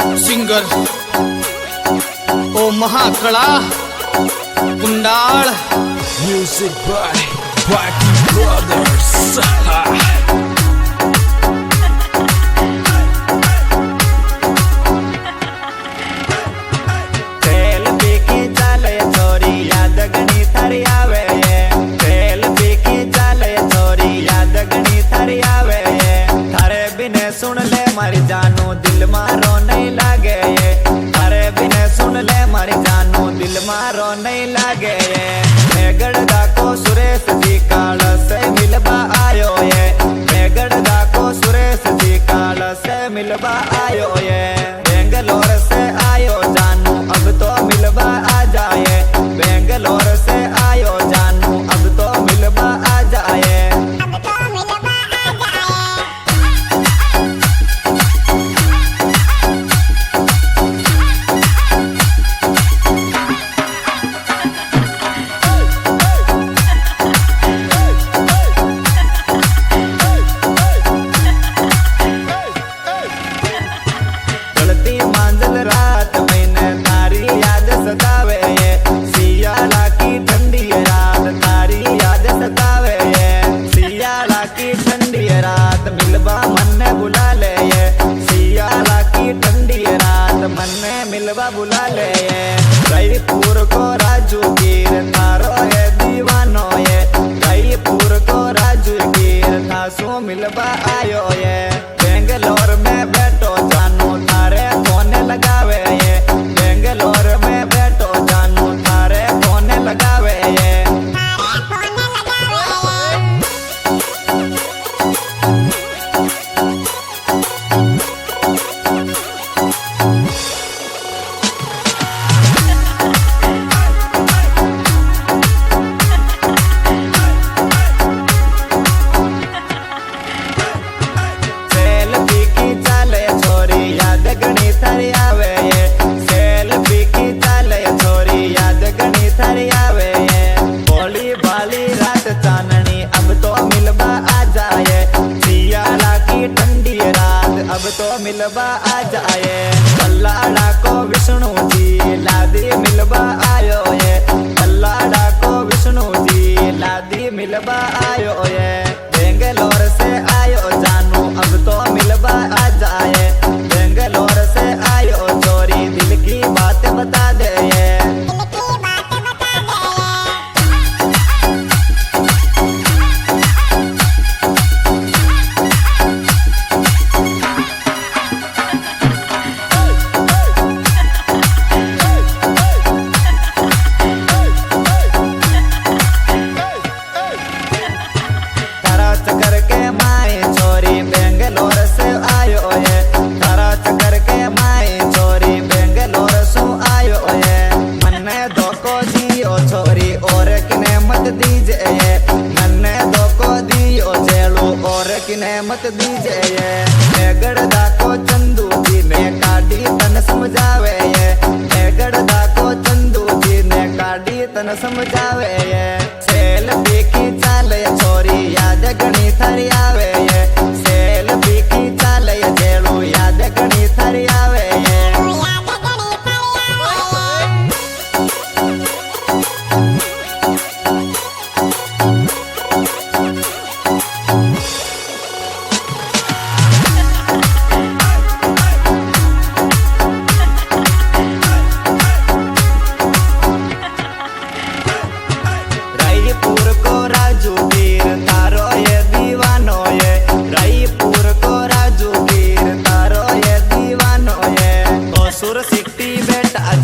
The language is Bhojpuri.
सिंगर ओ महाकला कुंडाल Music by Wacky Brothers. तेल पीकी चाले छोरी याद गणी थारी आवे तेल पीकी चाले छोरी याद गणी थारी आवे थारे बिने सुन ले मारी जानू दिल मारो नहीं लागे थारे बिने सुन ले मारी जानू दिल मारो नहीं लागे मेगड़दा को सुरेश जी काल से मिलबा आयो मेगड़दा को सुरेश जी काल से मिलबा आयो बेंगलोर से आयो जानू अब तो मिलबा आ जाए बेंगलोर से आयो जानू अब तो मिलबा आ जाए चलती मांझल रात मैंने तारी याद सतावे सियाला की ठंडी रात तारी याद सतावे सियाला की ठंडी रात मिलबा मन ने बुला ले सियाला की ठंडी रात मन ने मिलबा बुला ले जयपुर को राजू गिर थारो है दीवानो जयपुर को राजू गिर थासो मिलबा आयो बेंगलोर में बैठो जानू थारे फोन लगावे बेंगलोर में बैठो जानू थारे फोन लगावे सेल्फी की चाले छोरी याद गणी थारी आवे सेल्फी की चाले छोरी याद गणी थारी आवे भोली भाली रात चाननी अब तो मिलबा आ जाए सियाला की ठंडी रात अब तो मिलबा आ जाए पल्लाड़ा को विष्णु जी लादी मिलबा आयो पल्लाड़ा को विष्णु जी लादी मिलबा आयो बेंगलोर से आयो जानू अब तो मिलबा आ जाए बेंगलोर से आयो चोरी दिल की बात बता दे तारा चक्कर के माए छोरी बेंगलोर से आयो तारा चक्कर के माए छोरी बेंगलोर से आयो मन्ने धोखो दियो छोरी और किने मत दीजिए मन्ने धोखो दियो जेलू और किने मत दीजिए मेगड़दा को चंदू जी ने काटी तन समझावे मेगड़दा को चंदू जी ने काटी तन समझावे सेल्फी की चाले छोरी याद गणी थारी आवे सेल्फी की चाले जेलू याद गणी थारी आवे रायपुर को राजू गिर तारो दीवानो रायपुर को राजू गिर तारो दीवानो सुर सिटी बेटा